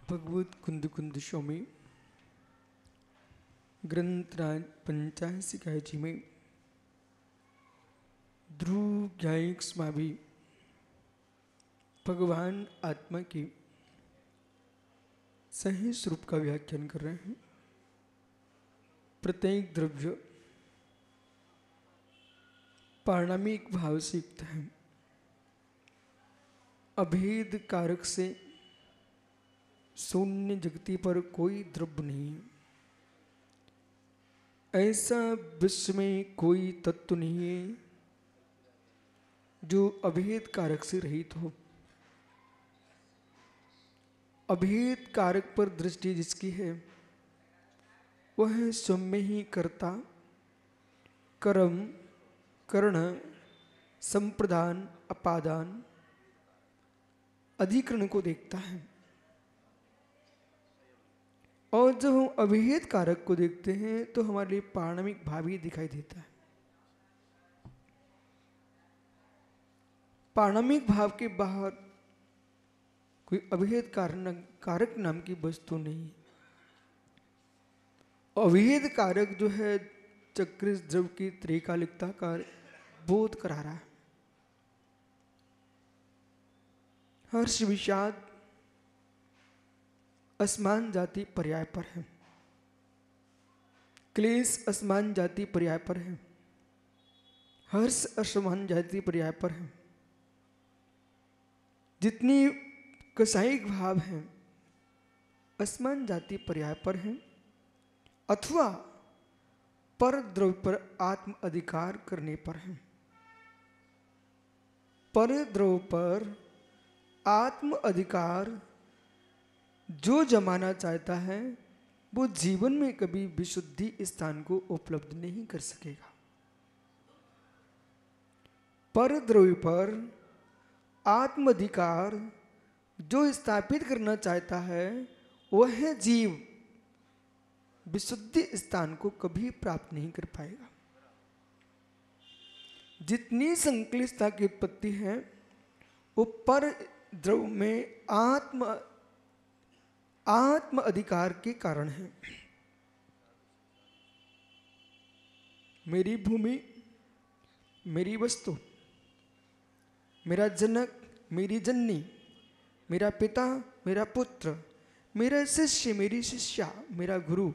भगवत कुंद कुंद स्वामी ग्रंथराज 85 जी में ध्रुव ज्ञायक स्वामी भगवान आत्मा की सही स्वरूप का व्याख्यान कर रहे हैं। प्रत्येक द्रव्य पारणामिक भाव से युक्त है, अभेद कारक से शून्य जगती पर कोई द्रव्य नहीं है। ऐसा विश्व में कोई तत्व नहीं है जो अभेद कारक से रहित हो। अभेद कारक पर दृष्टि जिसकी है वह स्वयं में ही कर्ता, कर्म, कर्ण, संप्रदान, अपादान, अधिकरण को देखता है। और जब हम अभेद कारक को देखते हैं तो हमारे लिए पारणामिक भाव ही दिखाई देता है। पारणामिक भाव के बाहर कोई अभेद कारक नाम की वस्तु नहीं। अभेद कारक जो है चक्र द्रव की त्रिकालिकता का बोध करा रहा है। हर्ष विषाद असमान जाति पर्याय पर है, क्लेश असमान जाति पर्याय पर है, हर्ष असमान जाति पर्याय पर है। जितनी कसायिक भाव हैं असमान जाति पर्याय पर हैं, अथवा पर द्रव्य पर आत्म अधिकार करने पर है। पर द्रव्य पर आत्म अधिकार जो जमाना चाहता है वो जीवन में कभी विशुद्धि स्थान को उपलब्ध नहीं कर सकेगा। पर द्रव्य पर आत्म अधिकार जो स्थापित करना चाहता है वह जीव विशुद्धि स्थान को कभी प्राप्त नहीं कर पाएगा। जितनी संक्लिष्टता की उत्पत्ति है वो पर द्रव्य में आत्म अधिकार के कारण है। मेरी भूमि, मेरी वस्तु, मेरा जनक, मेरी जननी, मेरा पिता, मेरा पुत्र, मेरा शिष्य, मेरी शिष्या, मेरा गुरु,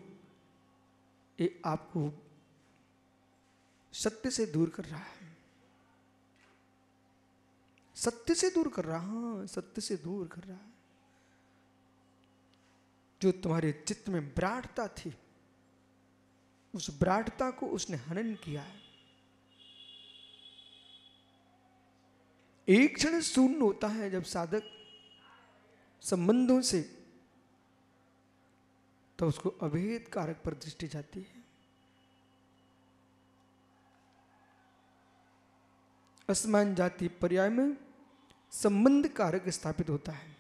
ये आपको सत्य से दूर कर रहा है। सत्य से दूर कर रहा, हाँ सत्य से दूर कर रहा है। जो तुम्हारे चित्त में विराटता थी उस विराटता को उसने हनन किया है। एक क्षण शून्य होता है जब साधक संबंधों से, तो उसको अभेद कारक पर दृष्टि जाती है। असमान जाति पर्याय में संबंध कारक स्थापित होता है।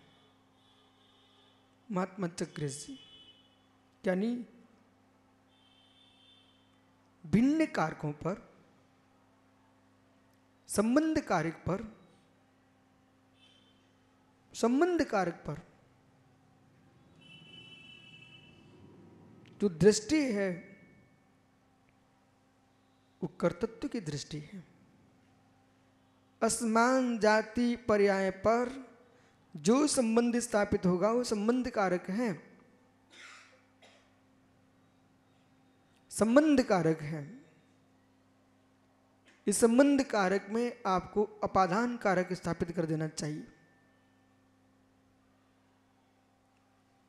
महात्मा चक्र जी यानी भिन्न कारकों पर, संबंध कारक पर, संबंध कारक पर जो दृष्टि है वो कर्तृत्व की दृष्टि है। असमान जाति पर्याय पर जो संबंध स्थापित होगा वो संबंध कारक है, संबंध कारक है। इस संबंध कारक में आपको अपादान कारक स्थापित कर देना चाहिए।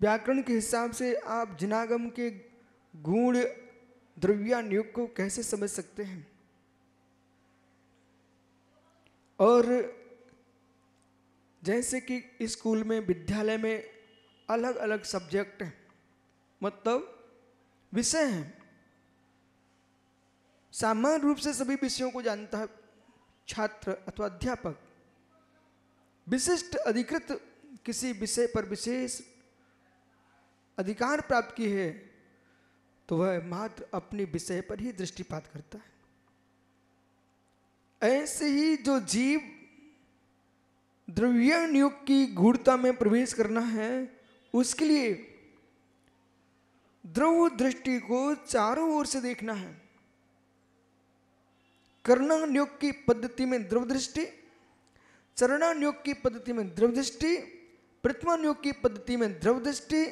व्याकरण के हिसाब से आप जिनागम के गुण द्रव्यानुयोग को कैसे समझ सकते हैं? और जैसे कि स्कूल में, विद्यालय में अलग अलग सब्जेक्ट हैं, मतलब विषय हैं। सामान्य रूप से सभी विषयों को जानता है छात्र अथवा अध्यापक। विशिष्ट अधिकृत किसी विषय पर विशेष अधिकार प्राप्त की है तो वह मात्र अपने विषय पर ही दृष्टिपात करता है। ऐसे ही जो जीव द्रव्यानुयोग की गूढ़ता में प्रवेश करना है उसके लिए द्रव दृष्टि को चारों ओर से देखना है। कर्णान्योग की पद्धति में द्रव दृष्टि, चरणान्योग की पद्धति में द्रव दृष्टि, प्रथमान्योग की पद्धति में द्रव दृष्टि,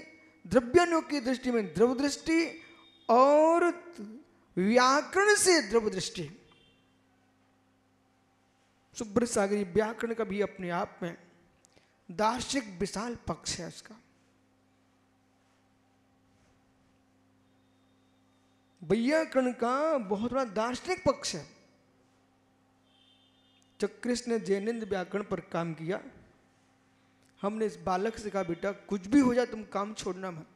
द्रव्यान्योग की दृष्टि में द्रव दृष्टि और व्याकरण से द्रव दृष्टि। शुभ्र सागरी व्याकरण का भी अपने आप में दार्शनिक विशाल पक्ष है उसका। व्याकरण का बहुत बड़ा दार्शनिक पक्ष है। चक्रिस ने जैनेन्द्र व्याकरण पर काम किया। हमने इस बालक से कहा, बेटा कुछ भी हो जाए तुम काम छोड़ना मत।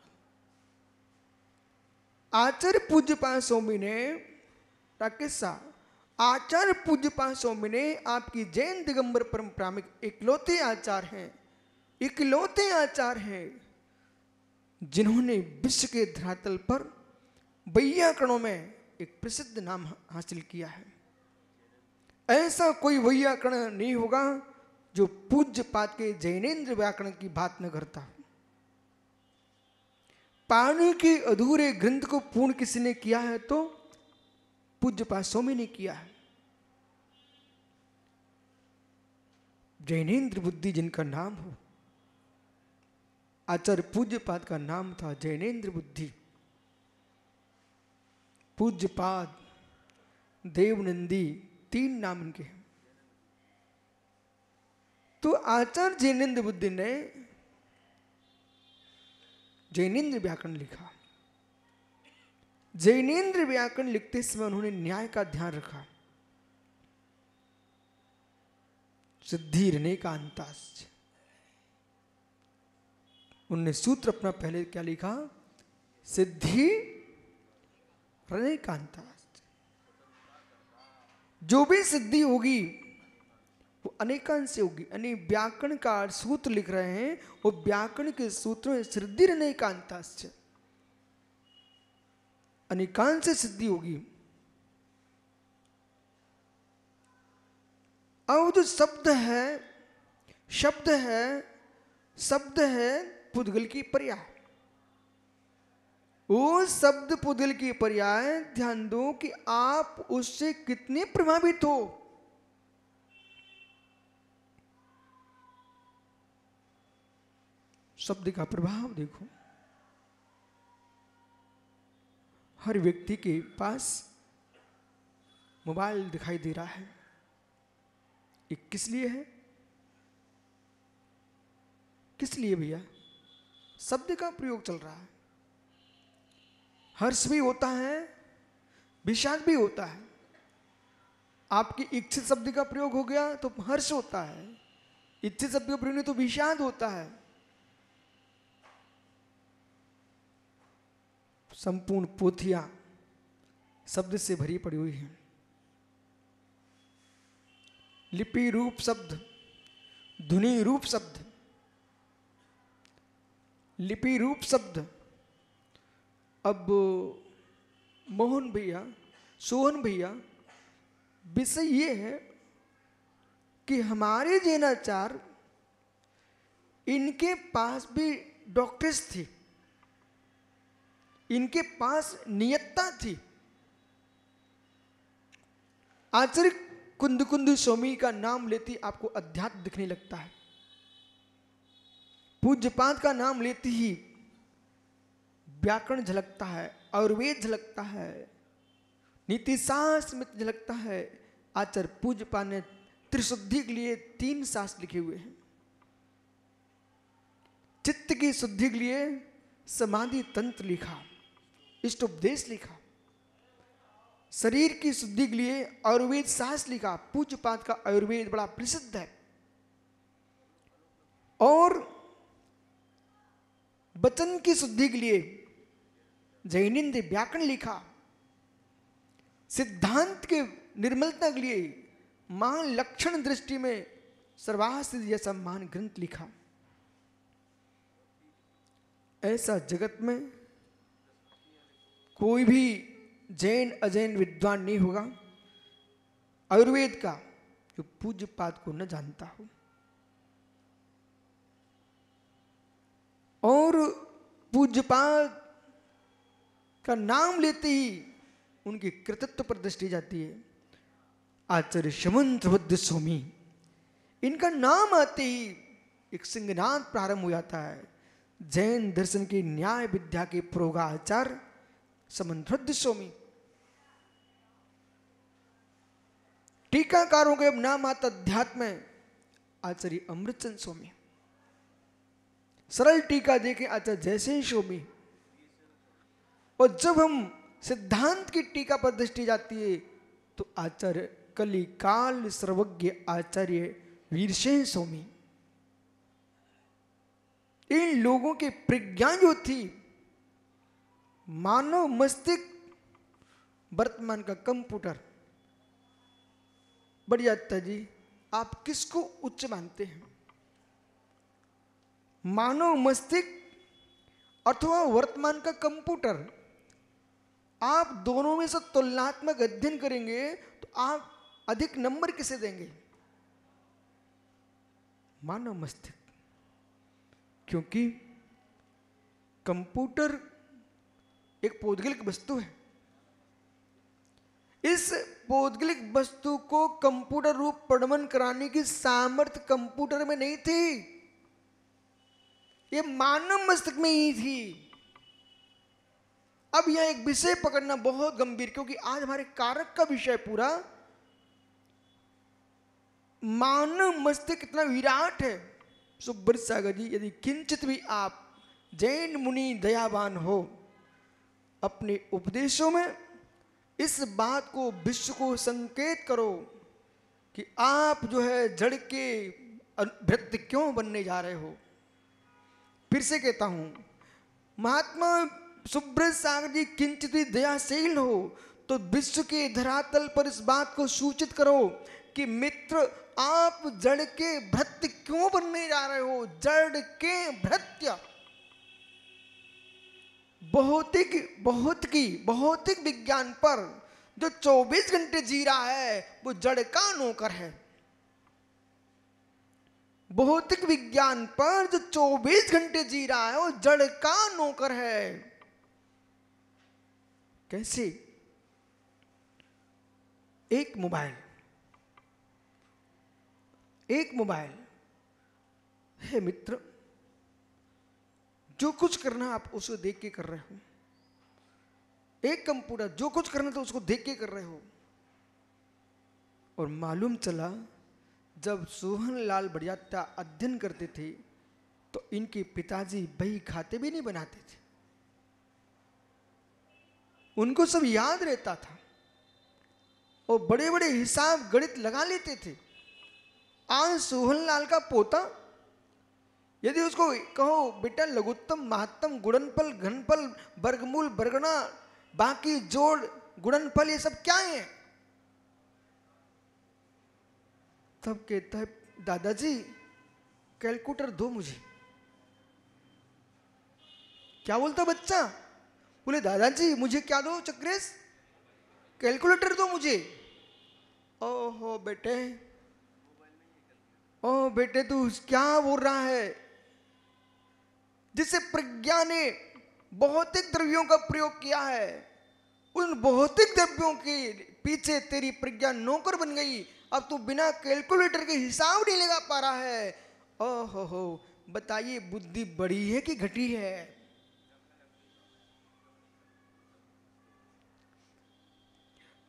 आचार्य पूज्यपाद स्वामी ने, राकेश साहब, आचार्य पूज्यपाद स्वामी ने आपकी जैन दिगंबर परंपरा में इकलौते आचार्य हैं, इकलौते आचार्य हैं जिन्होंने विश्व के धरातल पर वैयाकरणों में एक प्रसिद्ध नाम हासिल किया है। ऐसा कोई वैयाकरण नहीं होगा जो पूज्यपाद के जैनेन्द्र व्याकरण की बात न करता। पाणि के अधूरे ग्रंथ को पूर्ण किसी ने किया है तो पूज्यपाद स्वामी ने किया है। जैनेन्द्र बुद्धि जिनका नाम हो, आचार्य पूज्यपाद का नाम था जैनेन्द्र बुद्धि। पूज्यपाद, देवनंदी, 3 नाम इनके हैं। तो आचार्य जैनेन्द्र बुद्धि ने जैनेन्द्र व्याकरण लिखा। जैनेन्द्र व्याकरण लिखते समय उन्होंने न्याय का ध्यान रखा। सिद्धिरनेकांताश्च, उनने सूत्र अपना पहले क्या लिखा? सिद्धि रनेकांताश्च। जो भी सिद्धि होगी वो अनेकांश से होगी। यानी व्याकरण का सूत्र लिख रहे हैं, वो व्याकरण के सूत्रों में सिद्धि रनेकांताश्च, अनेकांश से सिद्धि होगी। अब जो शब्द है, शब्द है, शब्द है पुद्गल की पर्याय। वो शब्द पुद्गल की पर्याय, ध्यान दो कि आप उससे कितने प्रभावित हो। शब्द का प्रभाव देखो। हर व्यक्ति के पास मोबाइल दिखाई दे रहा है। ये किस लिए है? किस लिए भैया? शब्द का प्रयोग चल रहा है। हर्ष भी होता है, विषाद भी होता है। आपकी इच्छित शब्द का प्रयोग हो गया तो हर्ष होता है, इच्छित शब्द का प्रयोग नहीं तो विषाद होता है। संपूर्ण पोथियां शब्द से भरी पड़ी हुई हैं। लिपि रूप शब्द, ध्वनि रूप शब्द, लिपि रूप शब्द। अब मोहन भैया, सोहन भैया, विषय ये है कि हमारे जैनाचार्य, इनके पास भी डॉक्टर्स थी, इनके पास नियत्ता थी। आचार्य कुंद स्वामी का नाम लेती आपको अध्यात्म दिखने लगता है। पूज्यपाद का नाम लेती ही व्याकरण झलकता है, आयुर्वेद झलकता है, नीति शास्त्र में झलकता है। आचार्य पूज्यपाद ने त्रिशुद्धि के लिए 3 शास्त्र लिखे हुए हैं। चित्त की शुद्धि के लिए समाधि तंत्र लिखा, इष्टोपदेश लिखा। शरीर की शुद्धि के लिए आयुर्वेद शास्त्र लिखा। पूज्यपाद का आयुर्वेद बड़ा प्रसिद्ध है। और वचन की शुद्धि के लिए जैनेन्द्र व्याकरण लिखा। सिद्धांत के निर्मलता के लिए मान लक्षण दृष्टि में सर्वास्ति जैसा महान ग्रंथ लिखा। ऐसा जगत में कोई भी जैन अजैन विद्वान नहीं होगा आयुर्वेद का जो पूज्यपाद को न जानता हो। और और पूज्यपाद का नाम लेते ही उनकी कृतित्व पर दृष्टि जाती है। आचार्य शमंतभद्र स्वामी, इनका नाम आते ही एक सिंहनाद प्रारंभ हो जाता है। जैन दर्शन की न्याय विद्या के प्रोगाचार्य समंतभद्र स्वामी। टीकाकारों के अब नाम आता अध्यात्म में आचार्य अमृतचंद स्वामी। सरल टीका देखें आचार्य जयसेन स्वामी। और जब हम सिद्धांत की टीका पर दृष्टि जाती है तो आचार्य कलिकाल सर्वज्ञ आचार्य वीरसेन स्वामी। इन लोगों की प्रज्ञा जो थी, मानव मस्तिष्क वर्तमान का कंप्यूटर। बढ़िया जी, आप किसको उच्च मानते हैं? मानव मस्तिष्क अथवा वर्तमान का कंप्यूटर? आप दोनों में से तुलनात्मक अध्ययन करेंगे तो आप अधिक नंबर किसे देंगे? मानव मस्तिष्क। क्योंकि कंप्यूटर एक पौद्गलिक वस्तु है। इस पौद्गलिक वस्तु को कंप्यूटर रूप प्रगमन कराने की सामर्थ्य कंप्यूटर में नहीं थी, ये मानव मस्तिष्क में ही थी। अब यह एक विषय पकड़ना बहुत गंभीर, क्योंकि आज हमारे कारक का विषय पूरा मानव मस्तिष्क कितना विराट है। सुब्रत सागर जी, यदि किंचित भी आप जैन मुनि दयावान हो, अपने उपदेशों में इस बात को विश्व को संकेत करो कि आप जो है जड़ के भृत्य क्यों बनने जा रहे हो। फिर से कहता हूं, महात्मा सुब्रत सागर जी किंचित भी दयाशील हो तो विश्व के धरातल पर इस बात को सूचित करो कि मित्र, आप जड़ के भृत्य क्यों बनने जा रहे हो। जड़ के भृत्य। भौतिक विज्ञान पर जो 24 घंटे जी रहा है वो जड़ का नौकर है। भौतिक विज्ञान पर जो 24 घंटे जी रहा है वो जड़ का नौकर है। कैसे? एक मोबाइल है मित्र, जो कुछ करना आप उसको देख के कर रहे हो। एक कंप्यूटर, जो कुछ करना था उसको देख के कर रहे हो। और मालूम चला जब सोहन लाल बढ़ियाता अध्ययन करते थे तो इनके पिताजी बही खाते भी नहीं बनाते थे, उनको सब याद रहता था और बड़े बड़े हिसाब गणित लगा लेते थे। आज सोहन लाल का पोता, यदि उसको कहो बेटा लघुत्तम महत्तम गुणनफल घनफल वर्गमूल वर्गना बाकी जोड़ गुणनफल ये सब क्या है, तब कहता है दादाजी कैलकुलेटर दो मुझे। क्या बोलता बच्चा? बोले दादाजी मुझे क्या दो चक्रेश? कैलकुलेटर दो मुझे। ओहो बेटे, ओ बेटे तू क्या बोल रहा है? जिसे प्रज्ञा ने भौतिक द्रव्यों का प्रयोग किया है, उन भौतिक द्रव्यों के पीछे तेरी प्रज्ञा नौकर बन गई। अब तू बिना कैलकुलेटर के हिसाब नहीं लगा पा रहा है। ओहो हो, बताइए बुद्धि बड़ी है कि घटी है?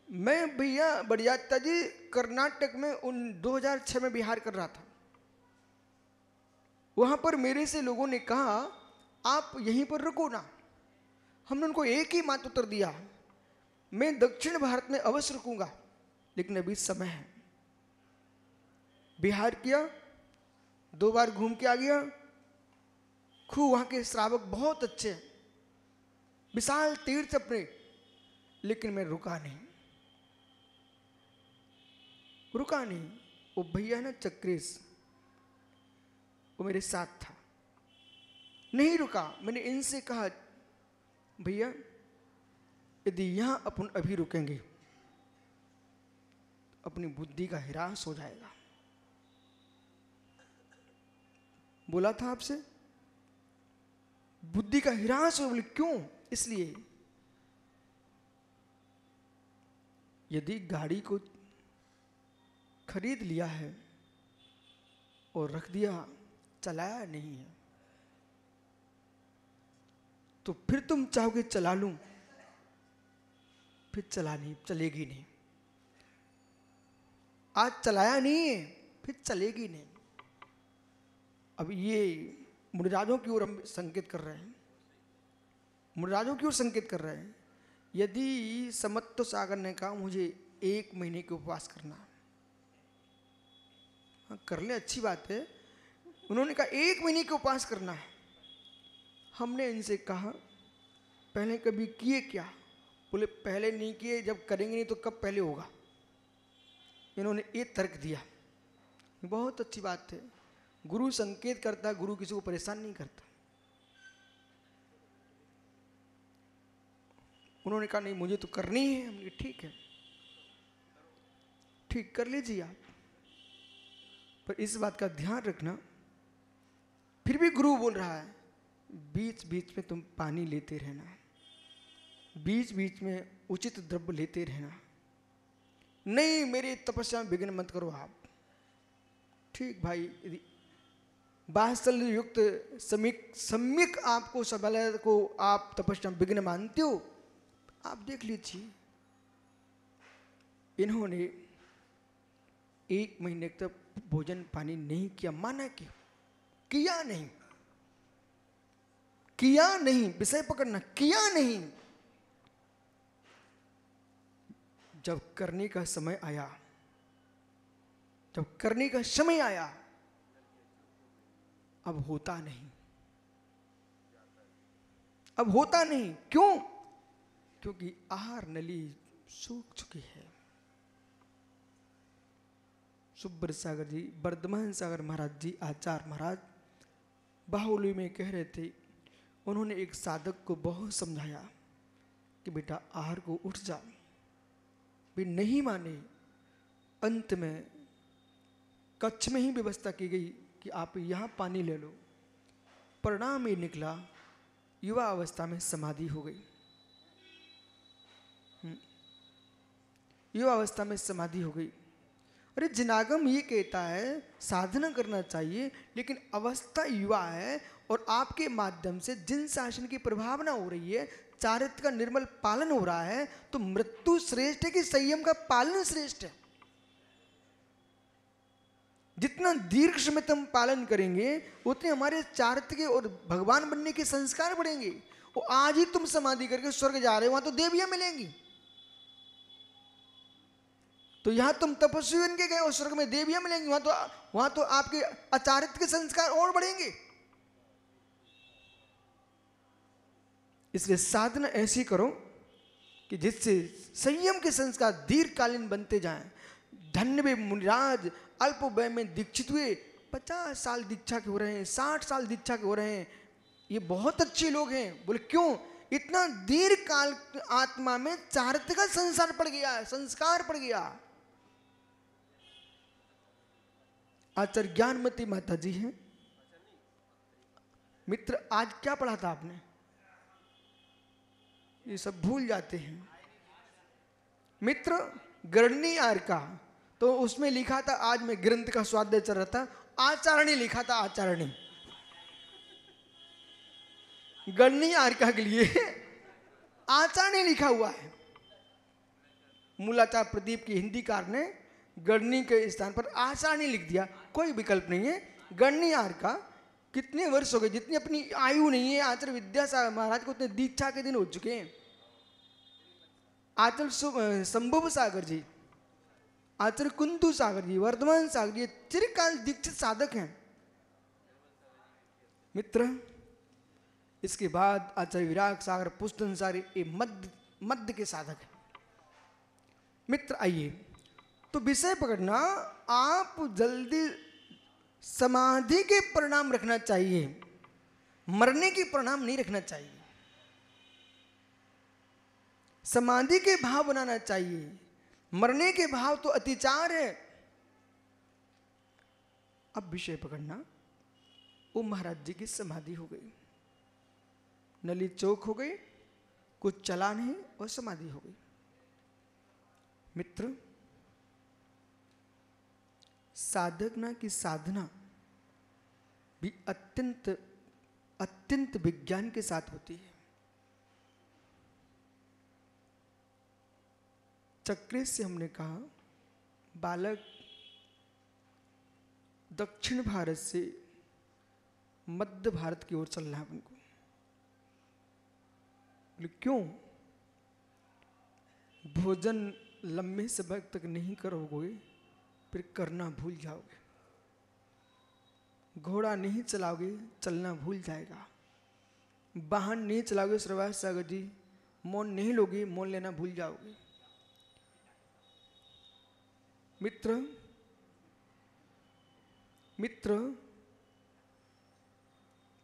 मैं भैया बढ़ियाता जी कर्नाटक में 2006 में बिहार कर रहा था। वहां पर मेरे से लोगों ने कहा आप यहीं पर रुको ना। हमने उनको एक ही मात उत्तर दिया, मैं दक्षिण भारत में अवश्य रुकूंगा, लेकिन अभी समय है। बिहार किया, 2 बार घूम के आ गया। खूब वहां के श्रावक बहुत अच्छे हैं, विशाल तीर्थ अपने, लेकिन मैं रुका नहीं। वो भैया ना चक्रेश, वो मेरे साथ था, नहीं रुका। मैंने इनसे कहा भैया यदि यहां अपन अभी रुकेंगे अपनी बुद्धि का ह्रास हो जाएगा। बोला था आपसे बुद्धि का ह्रास हो। बोले क्यों? इसलिए यदि गाड़ी को खरीद लिया है और रख दिया, चलाया नहीं है, तो फिर तुम चाहोगे चला लूं, फिर चलेगी नहीं। आज चलाया नहीं है, फिर चलेगी नहीं। अब ये मुनिराजों की ओर हम संकेत कर रहे हैं, मुनिराजों की ओर संकेत कर रहे हैं। यदि समत्व सागर ने कहा मुझे 1 महीने के उपवास करना, हाँ कर ले, अच्छी बात है। उन्होंने कहा 1 महीने के उपवास करना है। हमने इनसे कहा पहले कभी किए क्या? बोले पहले नहीं किए, जब करेंगे नहीं तो कब पहले होगा। इन्होंने ये तर्क दिया। बहुत अच्छी बात है, गुरु संकेत करता है, गुरु किसी को परेशान नहीं करता। उन्होंने कहा नहीं मुझे तो करनी है। हमने ठीक है, ठीक कर लीजिए आप, पर इस बात का ध्यान रखना, फिर भी गुरु बोल रहा है बीच बीच में तुम पानी लेते रहना, बीच बीच में उचित द्रव्य लेते रहना, नहीं मेरी तपस्या में विघ्न मत करो आप। ठीक भाई, यदि वात्सल्य युक्त सम्यक आपको सबल को आप तपस्या में विघ्न मानते हो, आप देख लीजिए। इन्होंने 1 महीने तक भोजन पानी नहीं किया, माना कि किया नहीं, किया नहीं, विषय पकड़ना, किया नहीं। जब करने का समय आया, जब करने का समय आया, अब होता नहीं, अब होता नहीं। क्यों? क्योंकि आहार नली सूख चुकी है। सुब्रत सागर जी, वर्धमान सागर महाराज जी, आचार्य महाराज बाहुली में कह रहे थे, उन्होंने एक साधक को बहुत समझाया कि बेटा आहार को उठ जा, भी नहीं माने। अंत में कच्छ में ही व्यवस्था की गई कि आप यहाँ पानी ले लो। परिणाम ये निकला, युवा अवस्था में समाधि हो गई, युवा अवस्था में समाधि हो गई। अरे जिनागम ये कहता है साधना करना चाहिए, लेकिन अवस्था युवा है और आपके माध्यम से जिन शासन की प्रभावना हो रही है, चारित्र का निर्मल पालन हो रहा है, तो मृत्यु श्रेष्ठ है कि संयम का पालन श्रेष्ठ है? जितना दीर्घ समय तक हम पालन करेंगे उतने हमारे चारित्र के और भगवान बनने के संस्कार बढ़ेंगे। और आज ही तुम समाधि करके स्वर्ग जा रहे हो, वहां तो देवियां मिलेंगी, तो यहां तुम तपस्वी बन के गए और स्वर्ग में देवियां मिलेंगी, वहां तो आपके अचारित्र के संस्कार और बढ़ेंगे। इसलिए साधना ऐसी करो कि जिससे संयम के संस्कार दीर्घकालीन बनते जाएं। धन्य वे मुनिराज अल्प व्यय में दीक्षित हुए, 50 साल दीक्षा के हो रहे हैं, 60 साल दीक्षा के हो रहे हैं, ये बहुत अच्छे लोग हैं। बोले क्यों? इतना दीर्घ काल आत्मा में चारित्र का संसार पड़ गया है, संस्कार पड़ गया। आचार्य ज्ञानमती माता जी हैं। मित्र आज क्या पढ़ा था आपने? ये सब भूल जाते हैं मित्र। गणनी आर का तो उसमें लिखा था, आज मैं ग्रंथ का स्वाध्याय चल रहा था, आचारणी लिखा था, आचारणी। गणनी आर्का के लिए आचारणी लिखा हुआ है। मूलाचार प्रदीप की हिंदीकार ने गणनी के स्थान पर आचारणी लिख दिया, कोई विकल्प नहीं है। गणनी आर्का कितने वर्ष हो गए, जितनी अपनी आयु नहीं है आचार्य विद्यासागर महाराज को उतने दीक्षा के दिन हो चुके हैं। आचार्य संभव सागर जी, आचार्य कुंतु सागर जी, वर्धमान सागर जी चिरकाल दीक्षित साधक हैं मित्र। इसके बाद आचार्य विराग सागर, पुष्टन सागर, ये मध्य के साधक हैं मित्र। आइए तो विषय पकड़ना, आप जल्दी समाधि के परिणाम रखना चाहिए, मरने के परिणाम नहीं रखना चाहिए। समाधि के भाव बनाना चाहिए, मरने के भाव तो अतिचार है। अब विषय पकड़ना, वो महाराज जी की समाधि हो गई। नली चौक हो गई, कुछ चला नहीं और समाधि हो गई। मित्र, साधना की साधना भी अत्यंत अत्यंत विज्ञान के साथ होती है। चक्रेश से हमने कहा बालक दक्षिण भारत से मध्य भारत की ओर चल रहा है उनको। क्यों? भोजन लंबे समय तक नहीं करोगे फिर करना भूल जाओगे। घोड़ा नहीं चलाओगे चलना भूल जाएगा। वाहन नहीं चलाओगे श्रीवास सागर जी, मौन नहीं लोगे मौन लेना भूल जाओगे। मित्र मित्र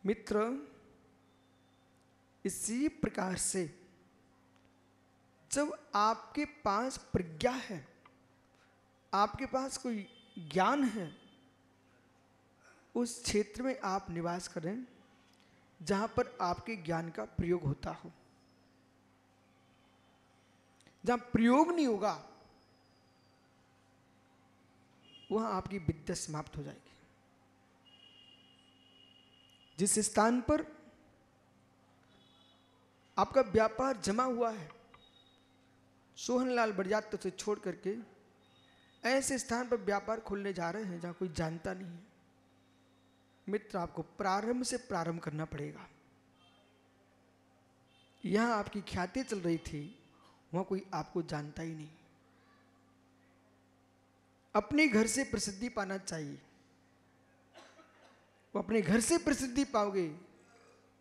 मित्र इसी प्रकार से जब आपके पास प्रज्ञा है, आपके पास कोई ज्ञान है, उस क्षेत्र में आप निवास करें जहां पर आपके ज्ञान का प्रयोग होता हो। जहां प्रयोग नहीं होगा वहां आपकी विद्या समाप्त हो जाएगी। जिस स्थान पर आपका व्यापार जमा हुआ है, सोहनलाल बड़जात्य से छोड़ करके ऐसे स्थान पर व्यापार खोलने जा रहे हैं जहां कोई जानता नहीं है। मित्र, आपको प्रारंभ से प्रारंभ करना पड़ेगा। यहां आपकी ख्याति चल रही थी, वहां कोई आपको जानता ही नहीं। अपने घर से प्रसिद्धि पाना चाहिए। वो अपने घर से प्रसिद्धि पाओगे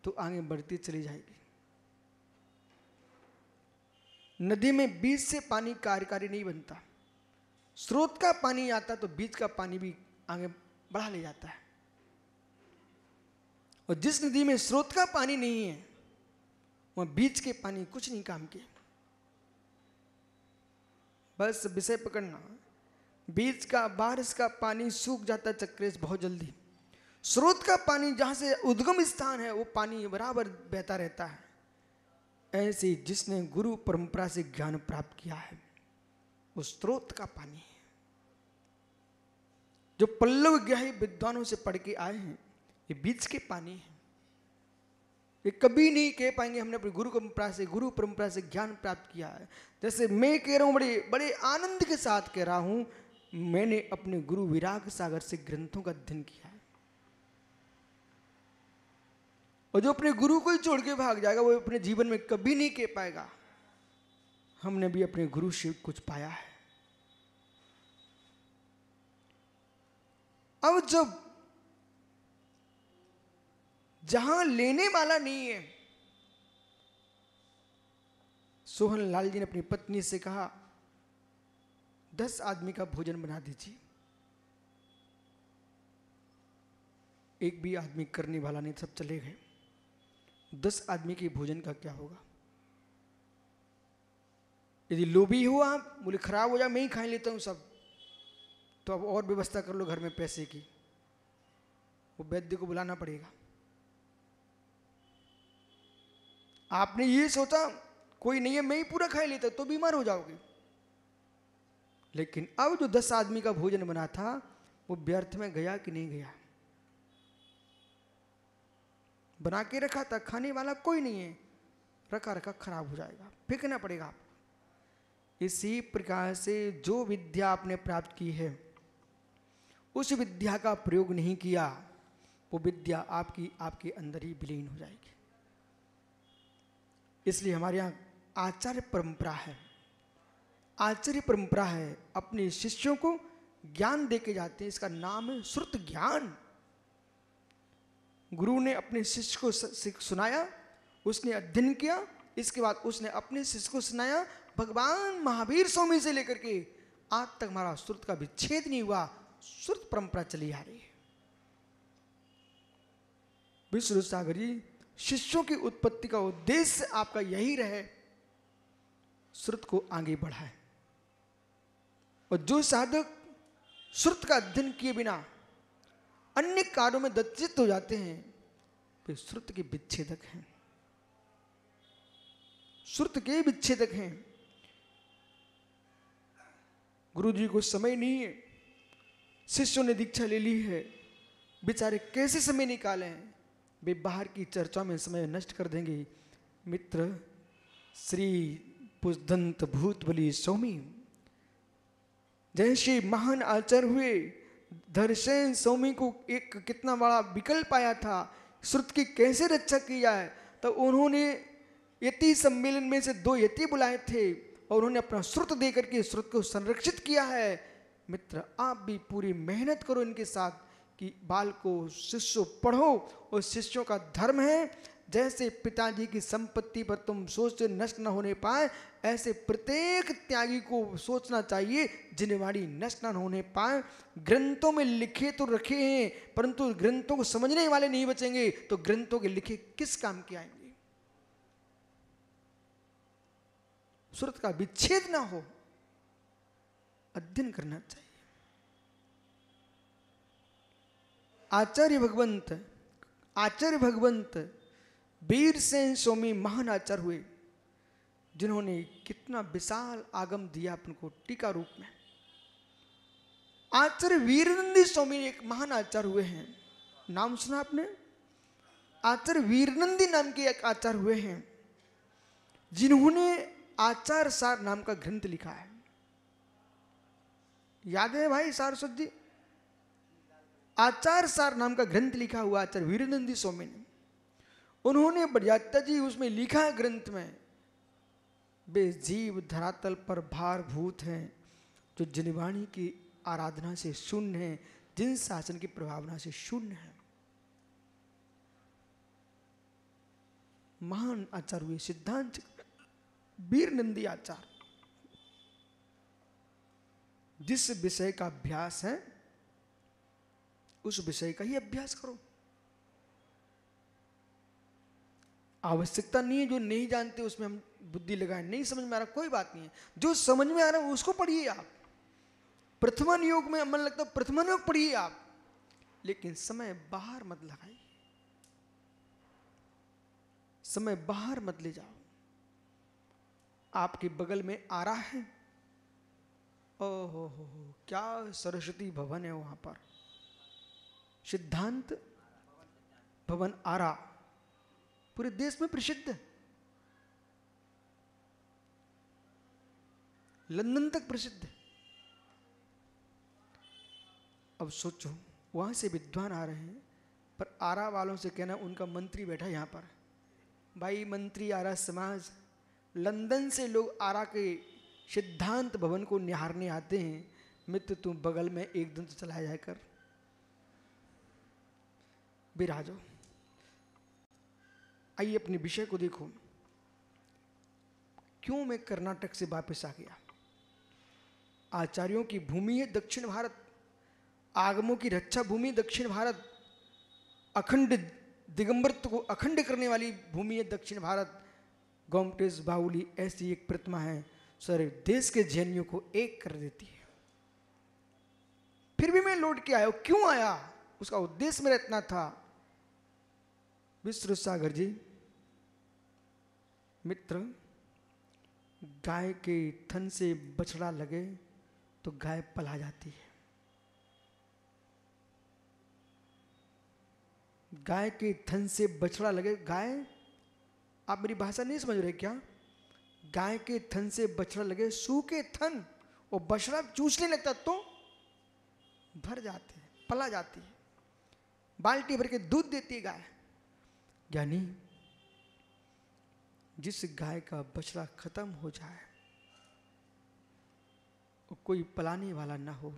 तो आगे बढ़ती चली जाएगी। नदी में बीज से पानी कार्यकारी नहीं बनता। स्रोत का पानी आता तो बीज का पानी भी आगे बढ़ा ले जाता है। और जिस नदी में स्रोत का पानी नहीं है वहां बीज के पानी कुछ नहीं काम के। बस विषय पकड़ना, बीज का बारिश का पानी सूख जाता है चक्रेश बहुत जल्दी। स्रोत का पानी जहां से उद्गम स्थान है वो पानी बराबर बहता रहता है। ऐसे जिसने गुरु परंपरा से ज्ञान प्राप्त किया है वो स्रोत का पानी है। जो पल्लव ग्राही विद्वानों से पढ़ के आए हैं ये बीज के पानी है। ये कभी नहीं कह पाएंगे हमने अपनी गुरु परंपरा से ज्ञान प्राप्त किया है। जैसे मैं कह रहा हूं, बड़े बड़े आनंद के साथ कह रहा हूं, मैंने अपने गुरु विराग सागर से ग्रंथों का अध्ययन किया है। और जो अपने गुरु को ही छोड़ के भाग जाएगा वो अपने जीवन में कभी नहीं कह पाएगा हमने भी अपने गुरु से कुछ पाया है। अब जब जहां लेने वाला नहीं है, सोहन लाल जी ने अपनी पत्नी से कहा 10 आदमी का भोजन बना दीजिए। एक भी आदमी करने वाला नहीं, सब चले गए। 10 आदमी के भोजन का क्या होगा? यदि लोभी हो आप, बोले खराब हो जाए मैं ही खा लेता हूं सब, तो अब और व्यवस्था कर लो घर में पैसे की। वो वैद्य को बुलाना पड़ेगा। आपने ये सोचा कोई नहीं है मैं ही पूरा खा लेता, तो बीमार हो जाओगे। लेकिन अब जो 10 आदमी का भोजन बना था वो व्यर्थ में गया कि नहीं गया? बना के रखा था, खाने वाला कोई नहीं है, रखा रखा खराब हो जाएगा, फेंकना पड़ेगा आपको। इसी प्रकार से जो विद्या आपने प्राप्त की है उस विद्या का प्रयोग नहीं किया, वो विद्या आपके अंदर ही विलीन हो जाएगी। इसलिए हमारे यहाँ आचार्य परंपरा है। आचार्य परंपरा है, अपने शिष्यों को ज्ञान देके जाते हैं। इसका नाम है श्रुत ज्ञान। गुरु ने अपने शिष्य को सुनाया, उसने अध्ययन किया, इसके बाद उसने अपने शिष्य को सुनाया। भगवान महावीर स्वामी से लेकर के आज तक हमारा श्रुत का विच्छेद नहीं हुआ, श्रुत परंपरा चली आ रही है। विष्णु सागर जी, शिष्यों की उत्पत्ति का उद्देश्य आपका यही रहे, श्रुत को आगे बढ़ाए। और जो साधक श्रुत का अध्ययन किए बिना अन्य कार्यों में दत्चित हो जाते हैं वे श्रुत के विच्छेदक हैं। श्रुत के विच्छेदक हैं। गुरु जी को समय नहीं है, शिष्यों ने दीक्षा ले ली है, बेचारे कैसे समय निकाले हैं, वे बाहर की चर्चा में समय नष्ट कर देंगे। मित्र, श्री पुष्दंत भूतबली स्वामी जैसे महान आचार्य हुए, धरसेन स्वामी को एक कितना बड़ा विकल्प आया था, श्रुत की कैसे रक्षा की जाए, तो उन्होंने यति सम्मेलन में से 2 यति बुलाए थे और उन्होंने अपना श्रुत देकर के श्रुत को संरक्षित किया है। मित्र, आप भी पूरी मेहनत करो इनके साथ कि बाल को शिष्यों पढ़ो, और शिष्यों का धर्म है जैसे पिताजी की संपत्ति पर तुम सोचते नष्ट न होने पाए, ऐसे प्रत्येक त्यागी को सोचना चाहिए जिनवाणी नष्ट न होने पाए। ग्रंथों में लिखे तो रखे हैं, परंतु ग्रंथों को समझने वाले नहीं बचेंगे तो ग्रंथों के लिखे किस काम के आएंगे। श्रुत का विच्छेद ना हो, अध्ययन करना चाहिए। आचार्य भगवंत वीरसेन स्वामी महान आचार्य हुए, जिन्होंने कितना विशाल आगम दिया अपन को टीका रूप में। आचार्य वीरनंदी स्वामी एक महान आचार्य हुए हैं, नाम सुना आपने? आचार्य वीरनंदी नाम के एक आचार्य हुए हैं, जिन्होंने आचार सार नाम का ग्रंथ लिखा है। याद है भाई सारस्वत जी? आचार सार नाम का ग्रंथ लिखा हुआ आचार्य वीरनंदी स्वामी ने। उन्होंने बड़जात्या जी उसमें लिखा है ग्रंथ में, वे जीव धरातल पर भारभूत हैं जो जिनवाणी की आराधना से शून्य है, जिन शासन की प्रभावना से शून्य है। महान आचार्य हुए सिद्धांत वीरनंदी आचार्य। जिस विषय का अभ्यास है उस विषय का ही अभ्यास करो। आवश्यकता नहीं है जो नहीं जानते उसमें हम बुद्धि लगाएं, नहीं समझ में आ रहा कोई बात नहीं है, जो समझ में आ रहा है उसको पढ़िए आप। प्रथमन योग में मन लगता है प्रथमन योग पढ़िए आप, लेकिन समय बाहर मत लगाइए, समय बाहर मत ले जाओ। आपके बगल में आ रहा है, ओहो हो, क्या सरस्वती भवन है वहां पर, सिद्धांत भवन आरा, पूरे देश में प्रसिद्ध है, लंदन तक प्रसिद्ध है। अब सोचो वहां से विद्वान आ रहे हैं, पर आरा वालों से कहना उनका मंत्री बैठा यहां पर, भाई मंत्री आरा समाज, लंदन से लोग आरा के सिद्धांत भवन को निहारने आते हैं, मित्र तुम बगल में एक दिन तो चलाया जाए कर। बिराजो, आइए अपने विषय को देखो। क्यों मैं कर्नाटक से वापस आ गया? आचार्यों की भूमि है दक्षिण भारत, आगमों की रक्षा भूमि दक्षिण भारत, अखंड दिगंबरत्व को अखंड करने वाली भूमि है दक्षिण भारत। गोमटेश बाहुली ऐसी एक प्रतिमा है, सारे देश के जैनियों को एक कर देती है। फिर भी मैं लौट के आया। क्यों आया? उसका उद्देश्य मेरा इतना था, विश्व सागर जी मित्र, गाय के थन से बछड़ा लगे तो गाय पला जाती है। गाय के थन से बछड़ा लगे, गाय, आप मेरी भाषा नहीं समझ रहे क्या? गाय के थन से बछड़ा लगे, सूखे थन, और बछड़ा चूसने लगता तो भर जाते हैं, पला जाती है, बाल्टी भर के दूध देती है गाय। यानी जिस गाय का बछड़ा खत्म हो जाए और कोई पलाने वाला ना हो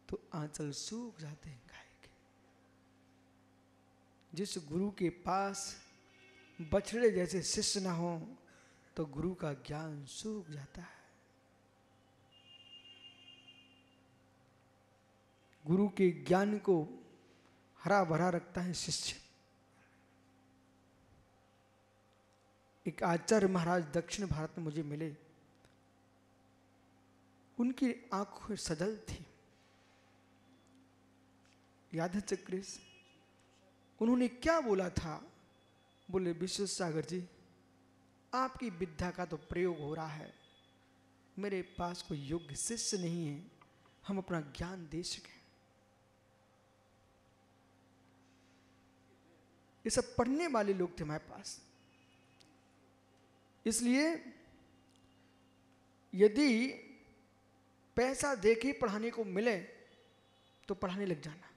तो आंचल सूख जाते हैं गाय के। जिस गुरु के पास बछड़े जैसे शिष्य ना हो तो गुरु का ज्ञान सूख जाता है। गुरु के ज्ञान को हरा भरा रखता है शिष्य। एक आचार्य महाराज दक्षिण भारत में मुझे मिले, उनकी आंखें सजल थी, याद है चक्रेश? उन्होंने क्या बोला था? बोले विश्व सागर जी, आपकी विद्या का तो प्रयोग हो रहा है, मेरे पास कोई योग्य शिष्य नहीं है हम अपना ज्ञान दे सकें। ये सब पढ़ने वाले लोग थे हमारे पास। इसलिए यदि पैसा देके पढ़ाने को मिले तो पढ़ाने लग जाना।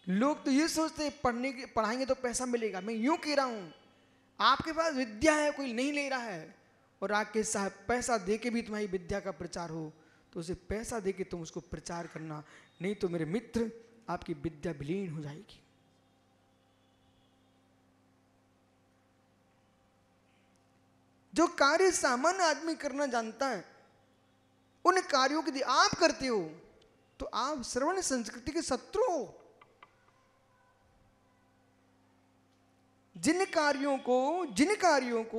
लोग तो ये सोचते हैं पढ़ाएंगे तो पैसा मिलेगा। मैं यूं कह रहा हूं, आपके पास विद्या है, कोई नहीं ले रहा है, और राकेश साहब पैसा देके भी तुम्हारी विद्या का प्रचार हो तो उसे पैसा देके तुम उसको प्रचार करना, नहीं तो मेरे मित्र आपकी विद्या विलीन हो जाएगी। जो कार्य सामान्य आदमी करना जानता है उन कार्यों को यदि आप करते हो तो आप श्रवण संस्कृति के शत्रु हो। जिन कार्यों को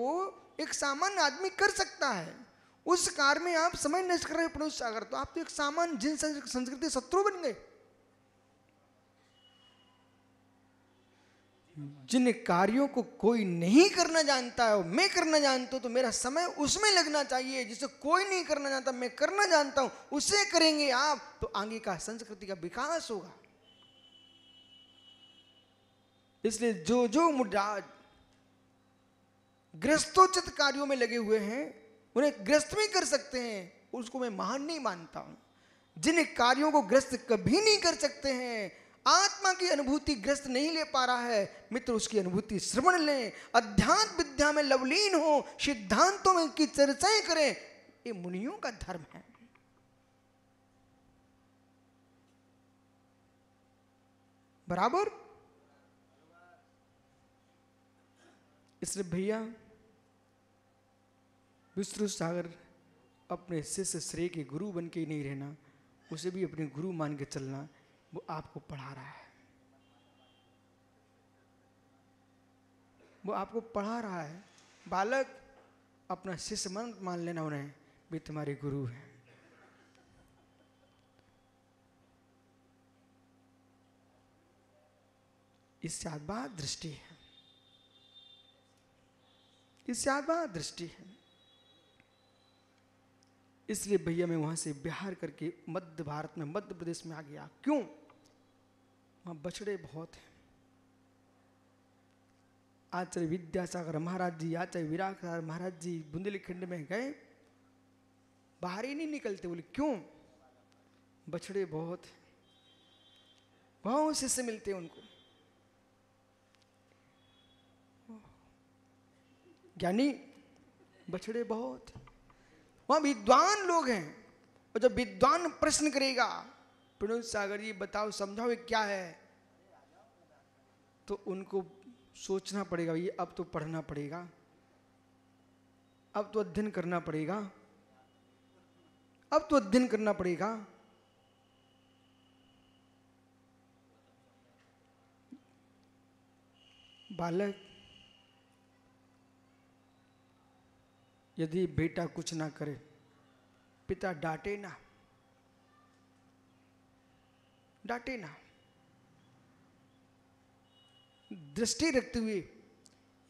एक सामान्य आदमी कर सकता है उस कार्य में आप समय नष्ट कर रहे हो प्रणोद सागर, तो आप तो एक सामान्य जिन संस्कृति शत्रु बन गए। जिन कार्यों को कोई नहीं करना जानता है मैं करना जानता हूं तो मेरा समय उसमें लगना चाहिए। जिसे कोई नहीं करना जानता मैं करना जानता हूं उसे करेंगे आप तो आगे का संस्कृति का विकास होगा। इसलिए जो मुद्राज गृहस्थोचित कार्यों में लगे हुए हैं उन्हें गृहस्थ भी कर सकते हैं, उसको मैं महान नहीं मानता हूं। जिन कार्यों को गृहस्थ कभी नहीं कर सकते हैं, आत्मा की अनुभूति ग्रस्त नहीं ले पा रहा है, मित्र उसकी अनुभूति श्रवण लें, अध्यात्म विद्या में लवलीन हो, सिद्धांतों में की चर्चाएं करें, ये मुनियों का धर्म है। बराबर। इसलिए भैया विष्णु सागर अपने शिष्य श्रेय के गुरु बन के ही नहीं रहना, उसे भी अपने गुरु मान के चलना। वो आपको पढ़ा रहा है, वो आपको पढ़ा रहा है। बालक अपना शिष्य मान लेना, उन्हें भी तुम्हारे गुरु हैं। इससे आत्मा दृष्टि है, इससे आत्मा दृष्टि है। इसलिए भैया मैं वहां से बिहार करके मध्य भारत में मध्य प्रदेश में आ गया। क्यों? वहां बछड़े बहुत हैं। आचार्य विद्यासागर महाराज जी, आचार्य विराट महाराज जी बुंदेलखंड में गए, बाहर ही नहीं निकलते। बोले क्यों? बछड़े बहुत हैं, बहुत शिष्य मिलते हैं उनको। ज्ञानी बछड़े बहुत, वहां विद्वान लोग हैं, और जब विद्वान प्रश्न करेगा प्रणोद सागर जी बताओ समझाओ ये क्या है, तो उनको सोचना पड़ेगा, ये अब तो पढ़ना पड़ेगा, अब तो अध्ययन करना पड़ेगा, अब तो अध्ययन करना पड़ेगा। बालक यदि बेटा कुछ ना करे, पिता डांटे ना, डांटे ना, दृष्टि रखते हुए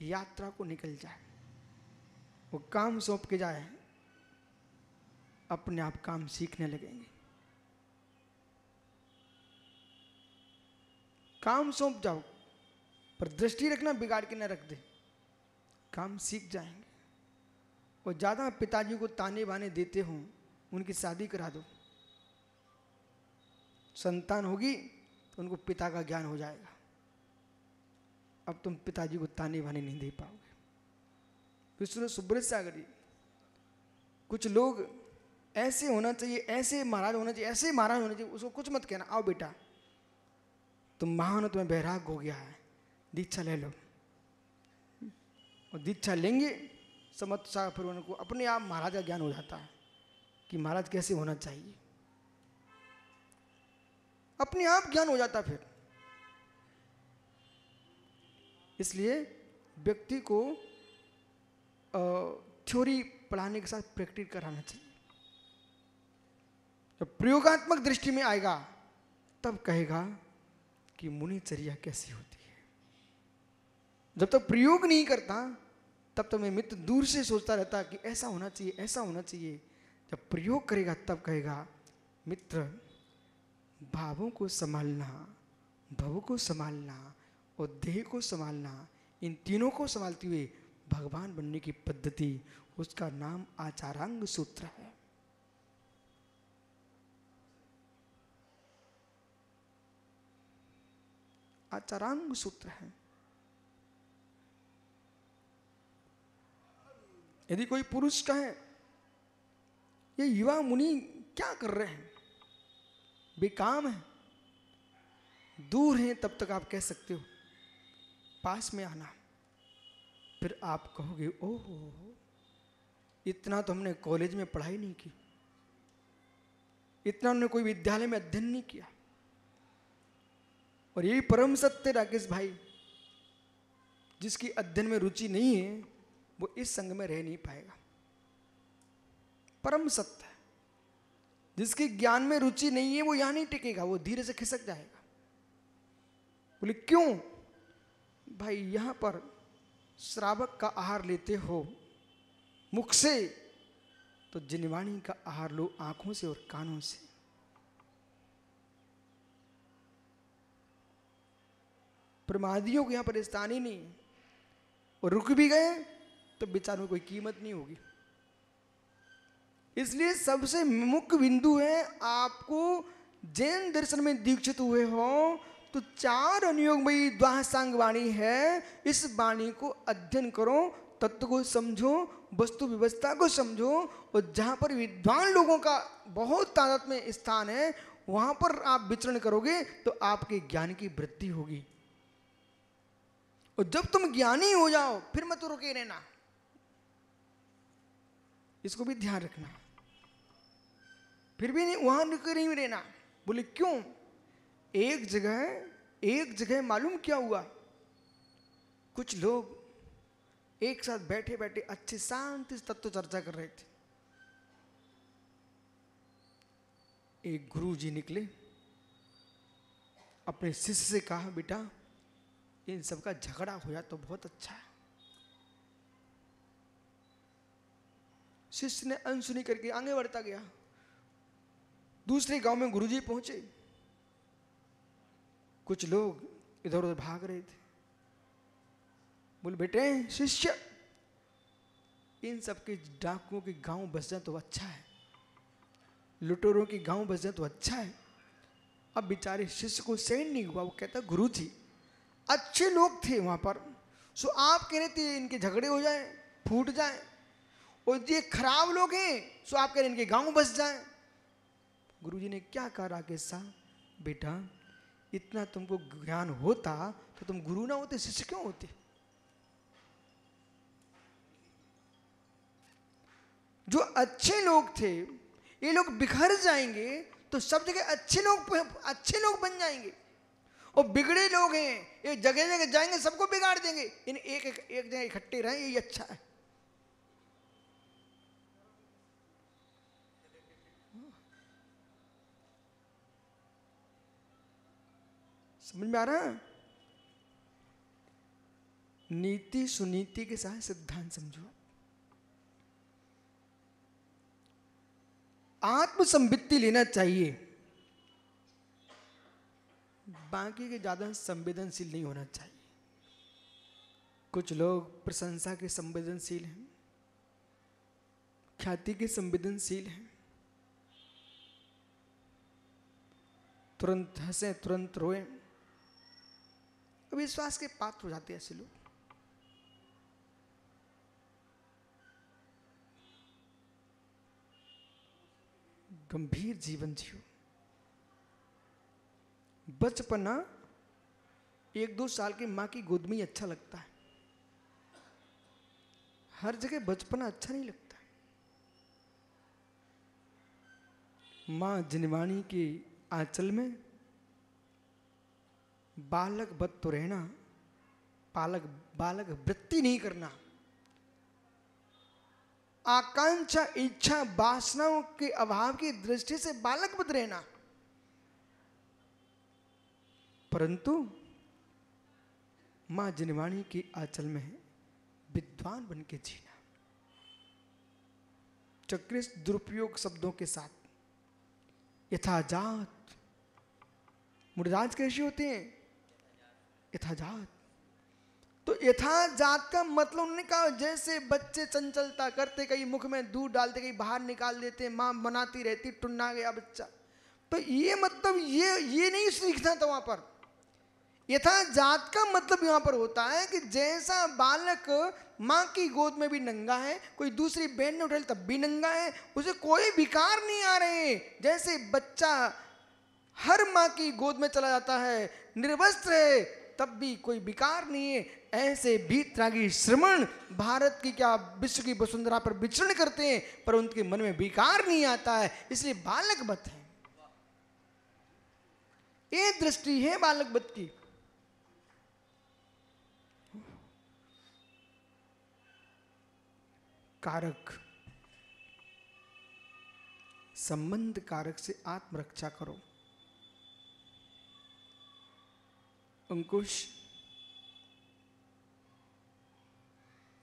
यात्रा को निकल जाए। वो काम सौंप के जाए, अपने आप काम सीखने लगेंगे। काम सौंप जाओ, पर दृष्टि रखना, बिगाड़ के ना रख दे, काम सीख जाएंगे। और ज्यादा पिताजी को ताने बाने देते हो, उनकी शादी करा दो, संतान होगी तो उनको पिता का ज्ञान हो जाएगा। अब तुम पिताजी को ताने बाने नहीं दे पाओगे। विष्णु सुब्रत सागर जी, कुछ लोग ऐसे होना चाहिए, ऐसे महाराज होना चाहिए, ऐसे महाराज होना चाहिए, उसको कुछ मत कहना, आओ बेटा तुम महान हो, तुम्हें बैराग हो गया है, दीक्षा ले लो। और दीक्षा लेंगे समझ सा, फिर उनको अपने आप महाराज का ज्ञान हो जाता है कि महाराज कैसे होना चाहिए, अपने आप ज्ञान हो जाता फिर। इसलिए व्यक्ति को थ्योरी पढ़ाने के साथ प्रैक्टिस कराना चाहिए। जब प्रयोगात्मक दृष्टि में आएगा तब कहेगा कि मुनिचर्या कैसी होती है। जब तक प्रयोग नहीं करता तब तक मैं मित्र दूर से सोचता रहता कि ऐसा होना चाहिए, ऐसा होना चाहिए। जब प्रयोग करेगा तब कहेगा मित्र, भावों को संभालना, भव को संभालना और देह को संभालना, इन तीनों को संभालते हुए भगवान बनने की पद्धति, उसका नाम आचारांग सूत्र है। आचारांग सूत्र है। यदि कोई पुरुष कहे ये युवा मुनि क्या कर रहे हैं, बेकाम है, दूर हैं, तब तक आप कह सकते हो पास में आना। फिर आप कहोगे ओहो, इतना तो हमने कॉलेज में पढ़ाई नहीं की, इतना हमने कोई विद्यालय में अध्ययन नहीं किया। और यही परम सत्य राकेश भाई, जिसकी अध्ययन में रुचि नहीं है वो इस संग में रह नहीं पाएगा। परम सत्य है, जिसकी ज्ञान में रुचि नहीं है वो यहां नहीं टिकेगा, वो धीरे से खिसक जाएगा। बोले क्यों भाई, यहां पर श्रावक का आहार लेते हो मुख से, तो जिनवाणी का आहार लो आंखों से और कानों से। प्रमादियों को यहां पर स्थान ही नहीं, और रुक भी गए तो बेचारों कोई कीमत नहीं होगी। इसलिए सबसे मुख्य बिंदु है, आपको जैन दर्शन में दीक्षित हुए हो तो 4 अनुयोगमयी द्वादशांग वाणी है, इस वाणी को अध्ययन करो, तत्व को समझो, वस्तु व्यवस्था को समझो, और जहां पर विद्वान लोगों का बहुत तादाद में स्थान है वहां पर आप विचरण करोगे तो आपके ज्ञान की वृद्धि होगी। और जब तुम ज्ञानी हो जाओ फिर मत रुके रहना, इसको भी ध्यान रखना। फिर भी नहीं वहां रुके नहीं रहना। बोले क्यों, एक जगह मालूम क्या हुआ, कुछ लोग एक साथ बैठे बैठे अच्छे शांति से तत्व चर्चा कर रहे थे। एक गुरु जी निकले, अपने शिष्य से कहा बेटा इन सबका झगड़ा हो जाए तो बहुत अच्छा है। शिष्य ने अनसुनी करके आगे बढ़ता गया। दूसरे गांव में गुरुजी पहुंचे, कुछ लोग इधर उधर भाग रहे थे। बोले बेटे शिष्य, इन सबके डाकुओं के गांव बस जाए तो अच्छा है, लुटेरों के गांव बस जाए तो अच्छा है। अब बेचारे शिष्य को सहन नहीं हुआ, वो कहता गुरुजी अच्छे लोग थे वहां पर, सो आप कह रहे थे इनके झगड़े हो जाए, फूट जाए, और ये खराब लोग हैं सो आप कह रहे इनके गांव बस जाए। गुरुजी ने क्या कहा राकेश साहब, बेटा इतना तुमको ज्ञान होता तो तुम गुरु ना होते, शिष्य क्यों होते। जो अच्छे लोग थे ये लोग बिखर जाएंगे तो सब जगह अच्छे लोग बन जाएंगे, और बिगड़े लोग हैं ये जगह जगह जाएंगे सबको बिगाड़ देंगे। इन एक जगह इकट्ठे रहें, यही अच्छा है। समझ में आ रहा है? नीति सुनीति के साथ सिद्धांत समझो। आत्मसंवित्ति लेना चाहिए, बाकी के ज्यादा संवेदनशील नहीं होना चाहिए। कुछ लोग प्रशंसा के संवेदनशील हैं, ख्याति के संवेदनशील हैं, तुरंत हंसे तुरंत रोए, विश्वास के पात्र हो जाते हैं ऐसे लोग। गंभीर जीवन जियो। बचपना 1-2 साल की मां की गोद में ही अच्छा लगता है, हर जगह बचपना अच्छा नहीं लगता। मां जिनवाणी के आंचल में बालक बद तो रहना, बालक वृत्ति नहीं करना, आकांक्षा इच्छा वासनाओं के अभाव की दृष्टि से बालक बद रहना। परंतु माँ जिनवाणी के आंचल में है विद्वान बन के जीना। चक्रिस दुरुपयोग शब्दों के साथ यथाजात, मुराज कैसे होते हैं? यथाजात। तो यथाजात का मतलब उन्होंने कहा जैसे बच्चे चंचलता करते, कहीं मुख में दूध डालते, कहीं बाहर निकाल देते, माँ बनाती रहती, टुन्ना गया बच्चा। तो ये मतलब ये नहीं सीखना था वहां पर। यथाजात का मतलब यहां पर होता है कि जैसा बालक माँ की गोद में भी नंगा है, कोई दूसरी बहन ने उठाई तब भी नंगा है, उसे कोई विकार नहीं आ रहे। जैसे बच्चा हर माँ की गोद में चला जाता है, निर्वस्त्र है, तब भी कोई विकार नहीं है, ऐसे वीतरागी श्रमण भारत की क्या विश्व की वसुंधरा पर विचरण करते हैं, पर उनके मन में विकार नहीं आता है, इसलिए बालक बत है। ये दृष्टि है बालक बत की। कारक, संबंध कारक से आत्मरक्षा करो। अंकुश,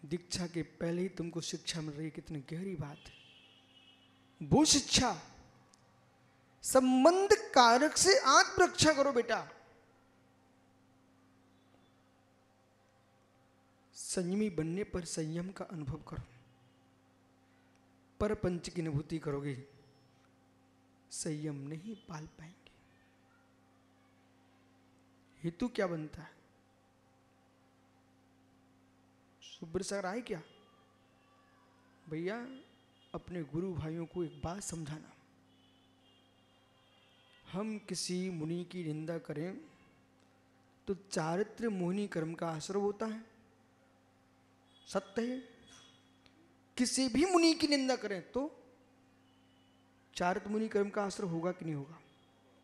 दीक्षा के पहले ही तुमको शिक्षा मिल रही है, कितनी गहरी बात है वो शिक्षा। संबंध कारक से आत्मरक्षा करो बेटा। संयमी बनने पर संयम का अनुभव करो, पर पंच की अनुभूति करोगे, संयम नहीं पाल पाएंगे। हेतु क्या बनता है? सुब्र सर आए क्या? भैया अपने गुरु भाइयों को एक बात समझाना, हम किसी मुनि की निंदा करें तो चारित्र मोहिनी कर्म का आश्रय होता है, सत्य है। किसी भी मुनि की निंदा करें तो चारित्र मुनि कर्म का आश्रय होगा कि नहीं होगा?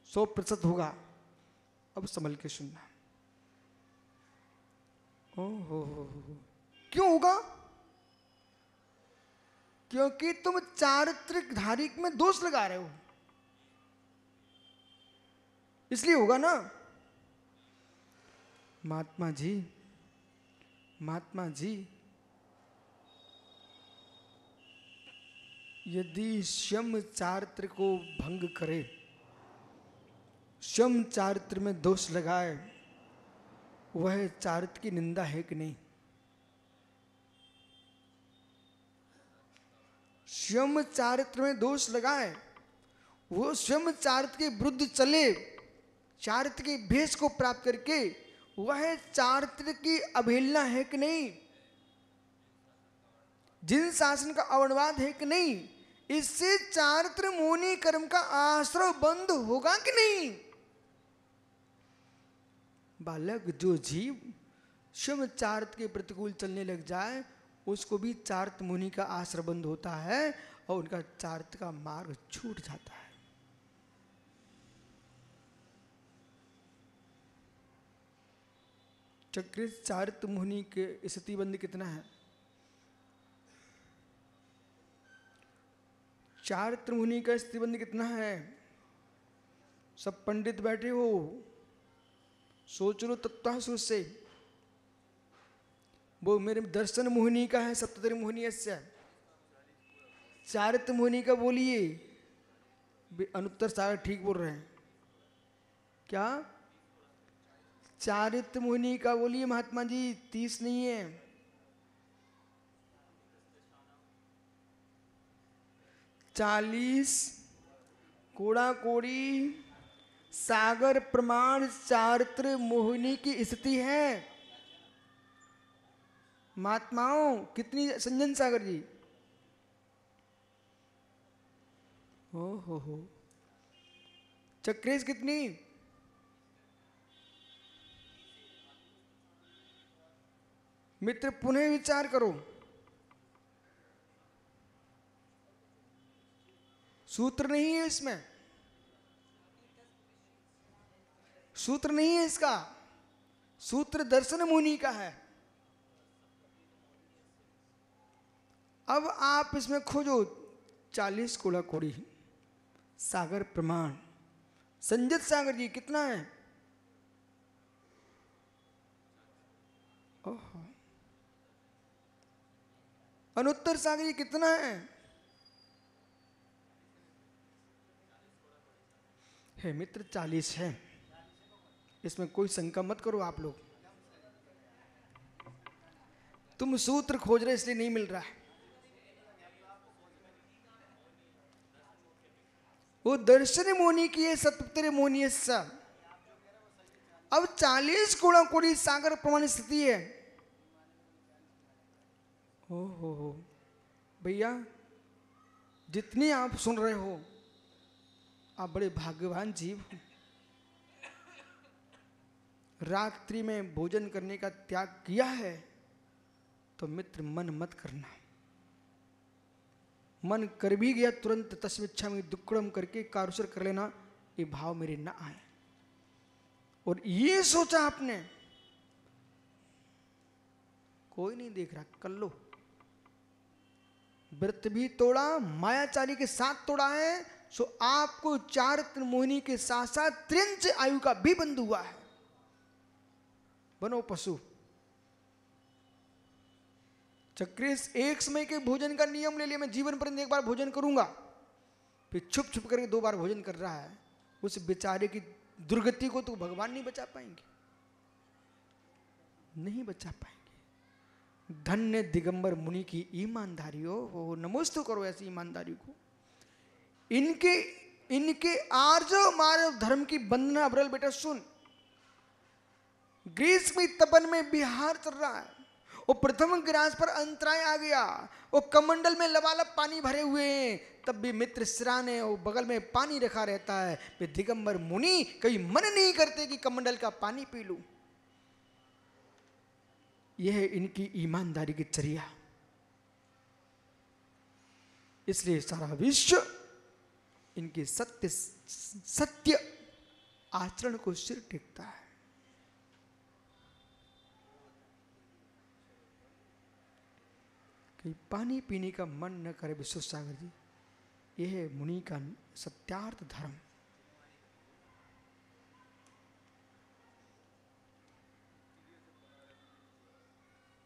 100% होगा। अब संभल के सुनना। ओहो, क्यों होगा? क्योंकि तुम चारित्रिक धारिक में दोष लगा रहे हो, इसलिए होगा ना। महात्मा जी, महात्मा जी, यदि श्यम चारित्र को भंग करे, श्यम चारित्र में दोष लगाए, वह चारित्र की निंदा है कि नहीं? श्यम चारित्र में दोष लगाए, वो श्यम चारित्र के विरुद्ध चले, चारित्र के भेष को प्राप्त करके, वह चारित्र की अवहेलना है कि नहीं? जिन शासन का अवर्णवाद है कि नहीं? इससे चारित्र मोहिनी कर्म का आश्रय बंद होगा कि नहीं? बालक, जो जीव शिव चारित्र के प्रतिकूल चलने लग जाए, उसको भी चारित्र मुनि का आश्रय बंद होता है और उनका चारित्र का मार्ग छूट जाता है। चक्रित चारित्र मुनि के स्थिति बंद कितना है? चारित्र मुनि का स्थिति बंद कितना है? सब पंडित बैठे हो, सोच लो तत्व सोच से। वो मेरे दर्शन मोहिनी का है, सप्तरी मोहिनी से। चारित्र मोहिनी का बोलिए। अनुत्तर सागर ठीक बोल रहे हैं क्या? चारित्र मोहिनी का बोलिए महात्मा जी, 30 नहीं है। चालीस कोड़ा कोड़ी सागर प्रमाण चारित्र मोहिनी की स्थिति है। महात्माओं कितनी संजन सागर जी? हो चक्रेश कितनी? मित्र पुनः विचार करो। सूत्र नहीं है इसमें, सूत्र नहीं है इसका, सूत्र दर्शन मुनि का है। अब आप इसमें खोजो 40 कोड़ा कोड़ी सागर प्रमाण। संजत सागर जी कितना है? ओहो, अनुत्तर सागर ये कितना है? हे मित्र 40 है, इसमें कोई शंका मत करो आप लोग। तुम सूत्र खोज रहे इसलिए नहीं मिल रहा है। वो दर्शन मोनी की है, सतपुत्र मोनी है सब। अब 40 गुणा कोड़ी सागर प्रमाण स्थिति है। हो भैया, जितनी आप सुन रहे हो, आप बड़े भाग्यवान जीव हो। रात्रि में भोजन करने का त्याग किया है तो मित्र मन मत करना। मन कर भी गया तुरंत तस्मिच्छा में दुक्कड़म करके कारुसर कर लेना, ये भाव मेरे न आए। और ये सोचा आपने कोई नहीं देख रहा, कर लो। व्रत भी तोड़ा, मायाचारी के साथ तोड़ा है, सो आपको 4 मोहिनी के साथ साथ त्रिंच आयु का भी बंध हुआ है। बनो पशु। चक्रेश एक समय के भोजन का नियम ले लिया, मैं जीवन पर्यंत एक बार भोजन करूंगा, फिर छुप छुप करके 2 बार भोजन कर रहा है। उस बेचारे की दुर्गति को तो भगवान नहीं बचा पाएंगे, नहीं बचा पाएंगे। धन्य दिगंबर मुनि की ईमानदारी हो, नमोस्तु करो ऐसी ईमानदारी को। इनके आर्जव मानव धर्म की बंधना अबरल। बेटा सुन, ग्रीष्म तपन में बिहार चल रहा है, वो प्रथम ग्रास पर अंतराय आ गया, वो कमंडल में लबालब पानी भरे हुए हैं, तब भी मित्र सिराने और बगल में पानी रखा रहता है। वे दिगंबर मुनि कहीं मन नहीं करते कि कमंडल का पानी पी लूं। यह है इनकी ईमानदारी की चर्या। इसलिए सारा विश्व इनके सत्य आचरण को सिर टेकता है। कि पानी पीने का मन न करे विश्व सागर जी, यह है मुनि का सत्यार्थ धर्म।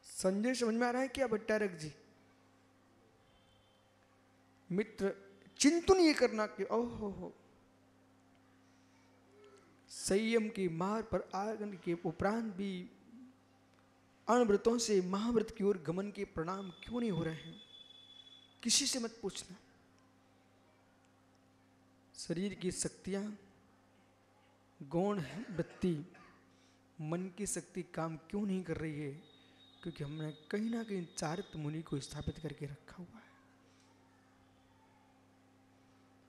संजय समझ में आ रहा है क्या भट्टारक जी? मित्र चिंतन ये करना कि ओहो, संयम की मार्ग पर आगमन के उपरांत भी अणव्रतों से महाव्रत की ओर गमन के परिणाम क्यों नहीं हो रहे हैं? किसी से मत पूछना। शरीर की शक्तियां गौण वृत्ति, मन की शक्ति काम क्यों नहीं कर रही है? क्योंकि हमने कहीं ना कहीं चारित्र मुनि को स्थापित करके रखा हुआ है।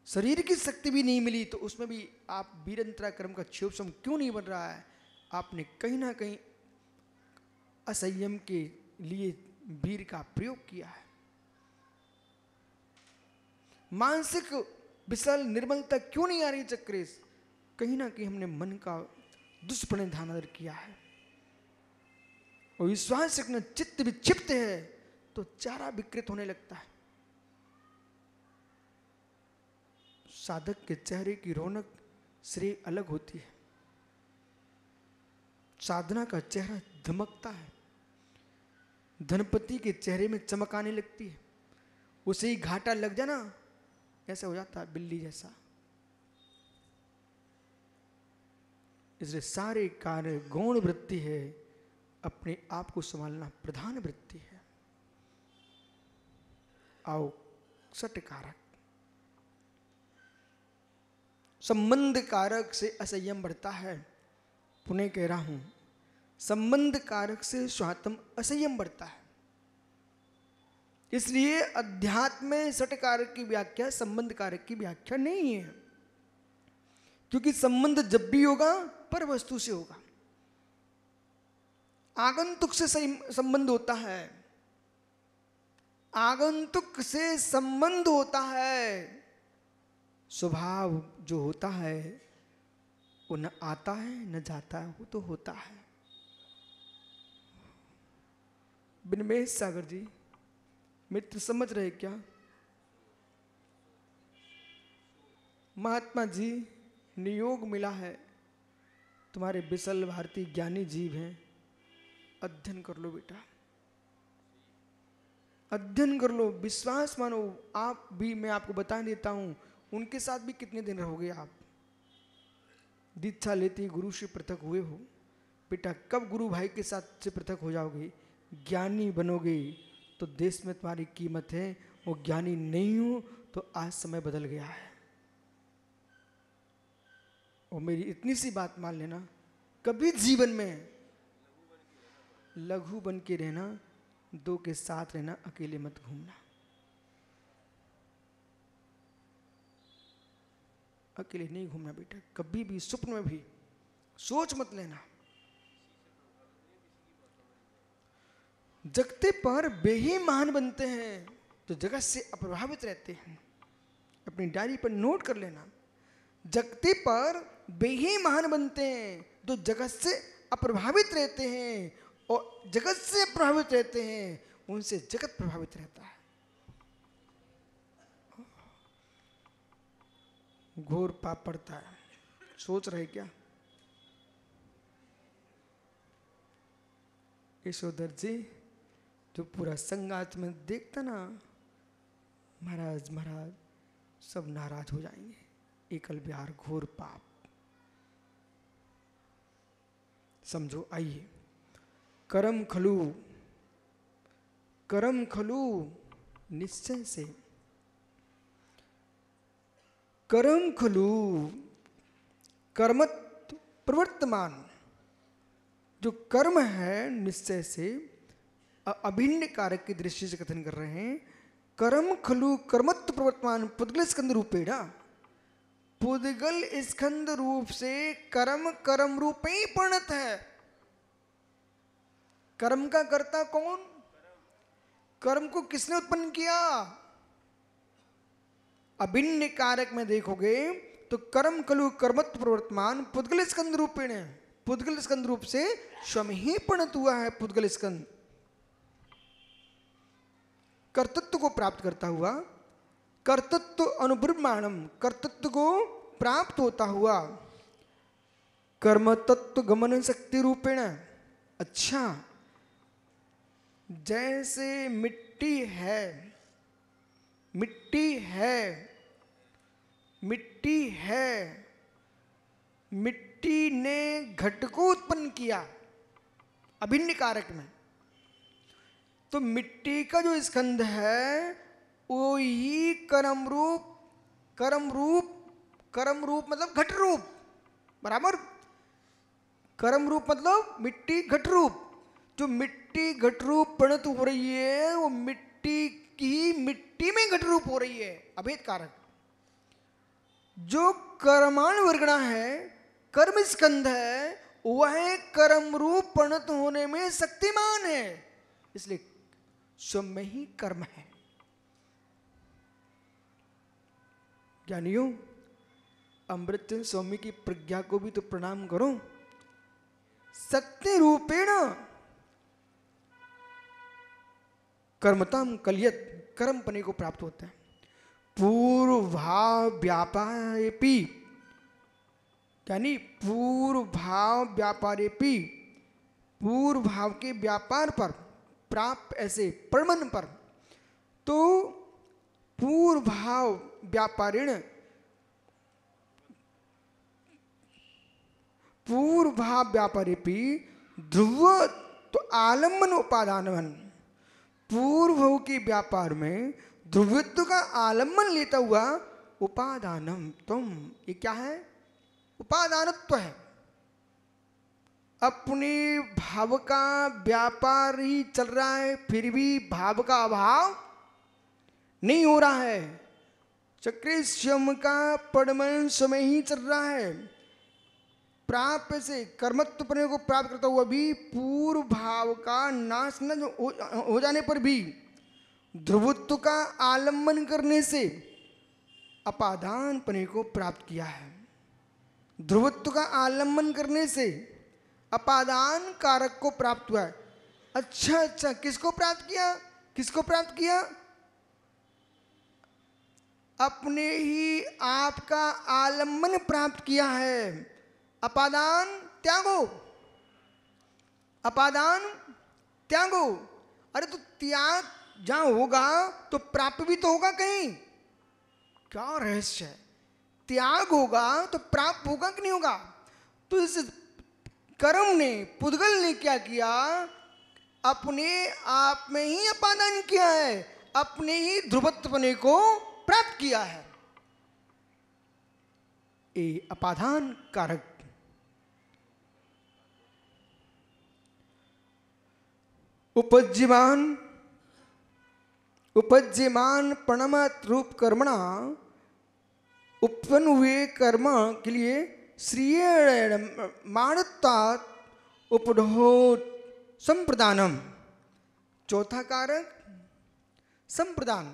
शरीर की शक्ति भी नहीं मिली तो उसमें भी आप वीरंतरा कर्म का क्षोभसम क्यों नहीं बन रहा है? आपने कहीं ना कहीं असंयम के लिए वीर का प्रयोग किया है। मानसिक विशाल निर्मलता क्यों नहीं आ रही चक्रेश? कहीं ना कहीं हमने मन का दुष्प्रणिधान किया है। और विश्वास रखना, चित्त विक्षिप्त है तो चारा विकृत होने लगता है। साधक के चेहरे की रौनक श्रेय अलग होती है। साधना का चेहरा धमकता है, धनपति के चेहरे में चमक आने लगती है। उसे ही घाटा लग जाना ऐसा हो जाता है, बिल्ली जैसा। इसलिए सारे कार्य गौण वृत्ति है, अपने आप को संभालना प्रधान वृत्ति है। आओ सट कारक, संबंध कारक से असंयम बढ़ता है। पुनः कह रहा हूं, संबंध कारक से स्वात्म असंयम बढ़ता है। इसलिए अध्यात्म में सट कारक की व्याख्या संबंध कारक की व्याख्या नहीं है, क्योंकि संबंध जब भी होगा पर वस्तु से होगा। आगंतुक से संबंध होता है, आगंतुक से संबंध होता है। स्वभाव जो होता है वो न आता है न जाता है, वो तो होता है। बिनमेश सागर जी, मित्र समझ रहे क्या? महात्मा जी, नियोग मिला है, तुम्हारे विशल भारती ज्ञानी जीव हैं, अध्ययन कर लो बेटा, अध्ययन कर लो, विश्वास मानो। आप भी, मैं आपको बता देता हूं, उनके साथ भी कितने दिन रहोगे आप? दीक्षा लेते ही गुरु से पृथक हुए हो बेटा, कब गुरु भाई के साथ से पृथक हो जाओगे, ज्ञानी बनोगे तो देश में तुम्हारी कीमत है। वो ज्ञानी नहीं हो तो आज समय बदल गया है। और मेरी इतनी सी बात मान लेना, कभी जीवन में लघु बन के रहना, दो के साथ रहना, अकेले मत घूमना। अकेले नहीं घूमना बेटा, कभी भी स्वप्न में भी सोच मत लेना। जगते पर वे ही महान बनते हैं तो जगत से अप्रभावित रहते हैं। अपनी डायरी पर नोट कर लेना, जगते पर वे ही महान बनते हैं तो जगत से अप्रभावित रहते हैं, और जगत से प्रभावित रहते हैं, उनसे जगत प्रभावित रहता है। घोर पाप पड़ता है, सोच रहे क्या? यशोधर जी जो पूरा संगात में देखता ना, महाराज महाराज सब नाराज हो जाएंगे। एकल बिहार घोर पाप, समझो। आइए, करम खलु, करम खलु निश्चय से, करम खलु कर्मत प्रवर्तमान। जो कर्म है निश्चय से, अभिन्न कारक की दृष्टि से कथन कर रहे हैं। कर्म खलु कर्मत्व प्रवर्तमान पुद्गल स्कंद रूपेण। पुद्गल स्कंद रूप से कर्म कर्म रूप ही परिणत है। कर्म का कर्ता कौन? कर्म को किसने उत्पन्न किया? अभिन्न कारक में देखोगे तो कर्म खलु कर्मत्व प्रवर्तमान पुद्गल स्कंद रूपेण। पुद्गल स्कंद रूप से स्वयं ही परिणत हुआ है। पुद्गल स्कंद कर्तृत्व को प्राप्त करता हुआ, कर्तृत्व अनुब्रह्माणम, कर्तृत्व को प्राप्त होता हुआ, कर्म तत्व गमन शक्ति रूपेण। अच्छा, जैसे मिट्टी है, मिट्टी है, मिट्टी है, मिट्टी ने घट को उत्पन्न किया अभिन्न कारक में, तो मिट्टी का जो स्कंध है वो ही कर्म रूप, कर्म रूप, कर्म रूप मतलब घट रूप, बराबर। कर्म रूप मतलब मिट्टी घट रूप। जो मिट्टी घट रूप परिणत हो रही है, वो मिट्टी की मिट्टी में घट रूप हो रही है, अभेद कारक। जो कर्माण वर्गणा है, कर्म स्कंध है, वह कर्म रूप परिणत होने में शक्तिमान है, इसलिए स्वयं में ही कर्म है। ज्ञानियों, अमृत स्वामी की प्रज्ञा को भी तो प्रणाम करो। शक्ति रूपेण कर्मताम कलियत, कर्म पने को प्राप्त होता है। पूर्व भाव व्यापारेपि, यानी पूर्व भाव व्यापारेपि, पूर्व भाव के व्यापार पर प्राप्त, ऐसे प्रमन पर, तो पूर्व भाव व्यापारिण, पूर्व भाव व्यापारेपि ध्रुव तो आलम्बन उपादानवन। पूर्व भाव के व्यापार में ध्रुवत्व का आलम्बन लेता हुआ उपादानम तुम, ये क्या है? उपादानत्व है। अपने भाव का व्यापार ही चल रहा है, फिर भी भाव का अभाव नहीं हो रहा है। चक्र स्वयं का पड़मन समय ही चल रहा है। प्राप्त से कर्मत्व पने को प्राप्त करता हुआ भी पूर्व भाव का नाश न हो जाने पर भी ध्रुवत्व का आलम्बन करने से अपादान पने को प्राप्त किया है। ध्रुवत्व का आलम्बन करने से अपादान कारक को प्राप्त हुआ है। अच्छा अच्छा, किसको प्राप्त किया? किसको प्राप्त किया? अपने ही आपका आलम्बन प्राप्त किया है। अपादान त्यागो, अपादान त्यागो। अरे तो त्याग जहां होगा तो प्राप्त भी तो होगा कहीं। क्या रहस्य है? त्याग होगा तो प्राप्त होगा कि नहीं होगा? तो इस कर्म ने, पुद्गल ने क्या किया? अपने आप में ही अपादान किया है, अपने ही ध्रुवत्वपने को प्राप्त किया है। ये अपादान कारक। उपज्यमान प्रणमत रूप कर्मणा उत्पन्न हुए कर्म के लिए श्रीय मानतात उपढोत संप्रदानम। चौथा कारक संप्रदान।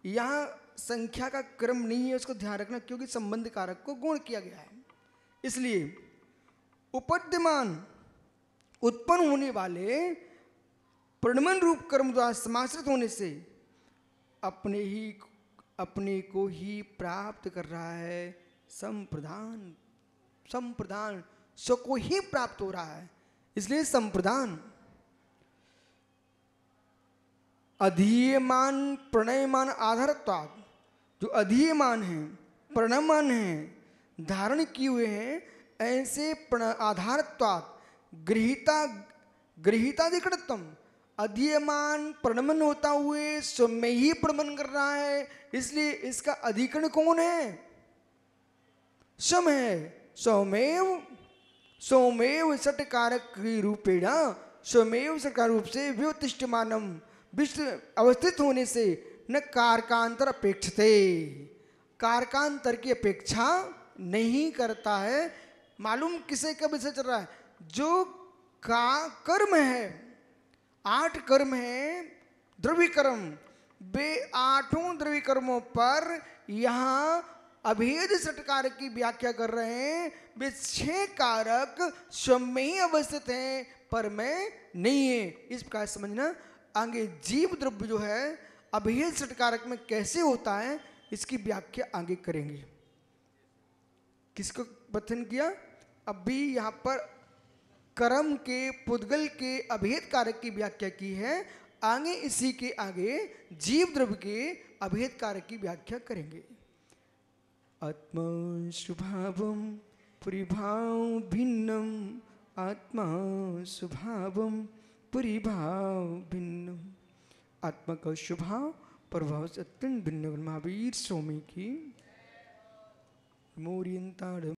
यहाँ संख्या का क्रम नहीं है, उसको ध्यान रखना, क्योंकि संबंध कारक को गुण किया गया है। इसलिए उपद्यमान उत्पन्न होने वाले प्रणमन रूप कर्म द्वारा समाश्रित होने से अपने को ही प्राप्त कर रहा है। संप्रदान, संप्रदान स्व को ही प्राप्त हो रहा है, इसलिए संप्रदान। अधीयमान प्रणयमान आधारत्वात्, जो अधीयमान है, प्रणयमान है, धारण किए हुए हैं, ऐसे आधारत्वात् गृहीताधिकरणत्वम। अधीयमान प्रणमन होता हुए स्व में ही प्रणमन कर रहा है, इसलिए इसका अधिकरण कौन है? स्वम है। स्वमेव सट कारक रूपेण, स्वमेव सटकार रूप से व्युत्तिष्ठमानम, अवस्थित होने से न कारकांतर अपेक्षते, कारकांतर की अपेक्षा नहीं करता है। मालूम किसे का विषय चल रहा है? जो का कर्म है, 8 कर्म है द्रव्य कर्म, वे 8 द्रव्य कर्मों पर यहाँ अभेद षटकारक की व्याख्या कर रहे हैं। वे 6 कारक स्वयं में ही अवस्थित हैं, पर में नहीं है। इस प्रकार समझना। आगे जीव द्रव्य जो है अभेद षटकारक में कैसे होता है, इसकी व्याख्या आगे करेंगे। किसको कथन किया? अभी यहाँ पर कर्म के पुद्गल के अभेद कारक की व्याख्या की है। आगे इसी के आगे जीव द्रव्य के अभेद कारक की व्याख्या करेंगे। आत्मा स्वभावम परिभाव भिन्नम, आत्मा स्वभावम परिभाव भिन्नम। आत्मा का स्वभाव प्रभाव से अत्यंत भिन्न। महावीर स्वामी की मोरियंता।